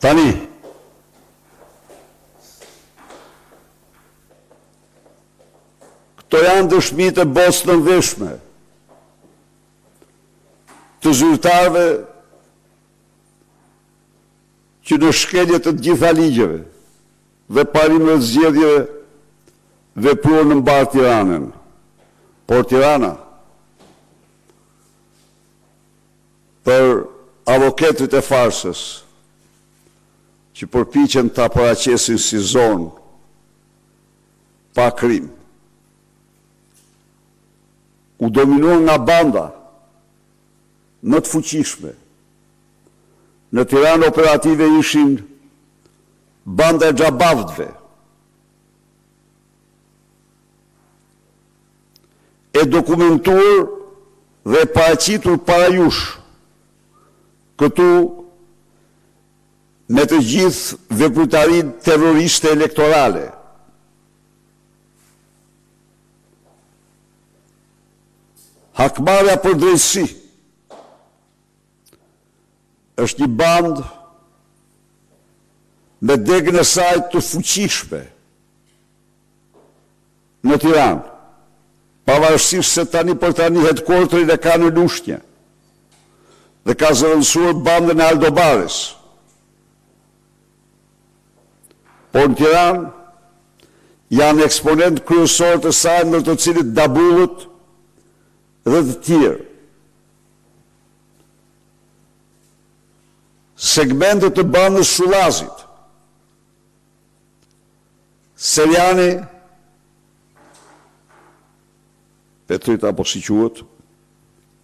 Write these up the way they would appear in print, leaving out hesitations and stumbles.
Tani, këto janë dëshmitë e botës të ndeshme të zyrtarëve që në shkelje të gjitha ligjeve dhe parimeve të zgjedhjeve vepruan në mbar Tiranën. Por Tirana, për avokatët e farsës që përpiqen ta paraqesin si zonë pa krim, u dominuar nga banda më të fuqishme. Në Tiranë operative ishin banda e xhabavdve, e dokumentuar dhe paraqitur para jush, këtu me të gjithë veprimtarinë terroriste elektorale. Hakmarrja për drejtësi është një bandë me degën e saj të fuqishme në Tiranë, pavarësisht se tani për tani headquarterin e ka në Lushnjë dhe ka zëvendësuar bandën e Aldobares. Por në Tiranë janë eksponent kryesor të saj, ndër të cilët dabullët dhe të tjerë. Segmentet të bandës Shullazit, Seljani, Petrit apo si quhet,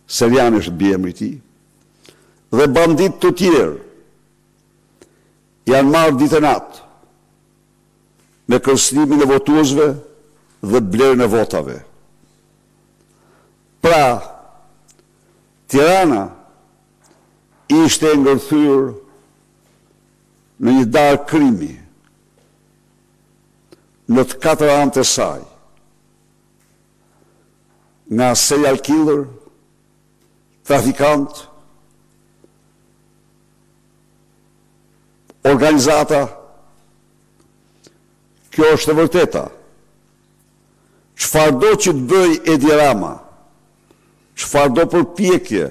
Seljani është biemri i tij, dhe bandit të tjerë janë marrë ditë e natë me kërcënimin e votuesve dhe blerjen e votave. Pra, Tirana ishte ngërthyer në një darkë krimi në të katër anët e saj, nga serial killer, trafikant, organizata. Kjo është e vërteta. Çfarëdo që të bëj Edi Rama, çfarëdo përpjekje,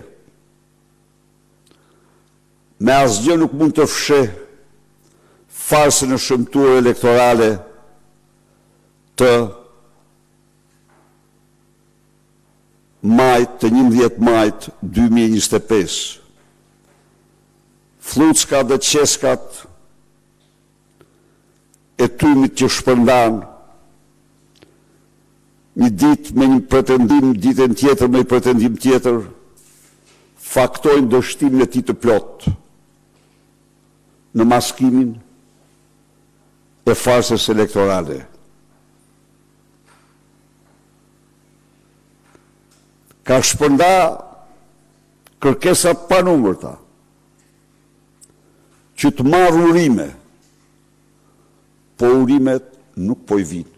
me asgjë nuk mund të fsheh farsën e shëmtuar elektorale të majt, të 11 majt 2025. Flucka dhe qeskat e tymit që shpërndan një ditë me një pretendim, ditën tjetër me një pretendim tjetër, faktojnë dështimin e tij të plot në maskimin e farsës elektorale. Ka shpërnda kërkesa panumërta që të marrë urime, po urimet nuk po i vinë.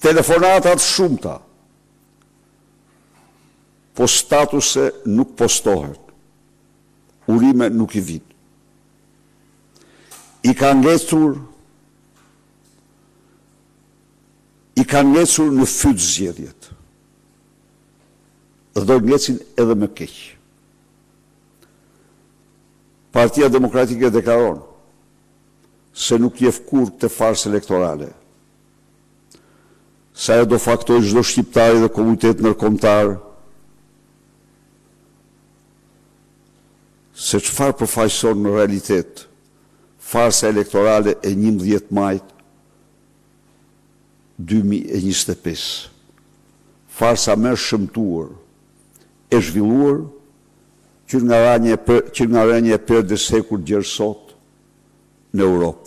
Telefonatat shumëta, po statuse nuk postohen, urime nuk i vinë. I kanë ngecur në fyt zgjedhjet. Dhe do ngecin edhe më keq. Partia Demokratike deklaron se nuk jep kurrë këtë farsë elektorale. Se ajo do faktojë çdo shqiptar dhe komunitet ndërkombëtar se çfarë përfaqëson në realitet farsa elektorale e 11 majt 2025. Farsa më shëmtuar e zhvilluar që nga rënja e perdes hekur gjerë sot në Europë.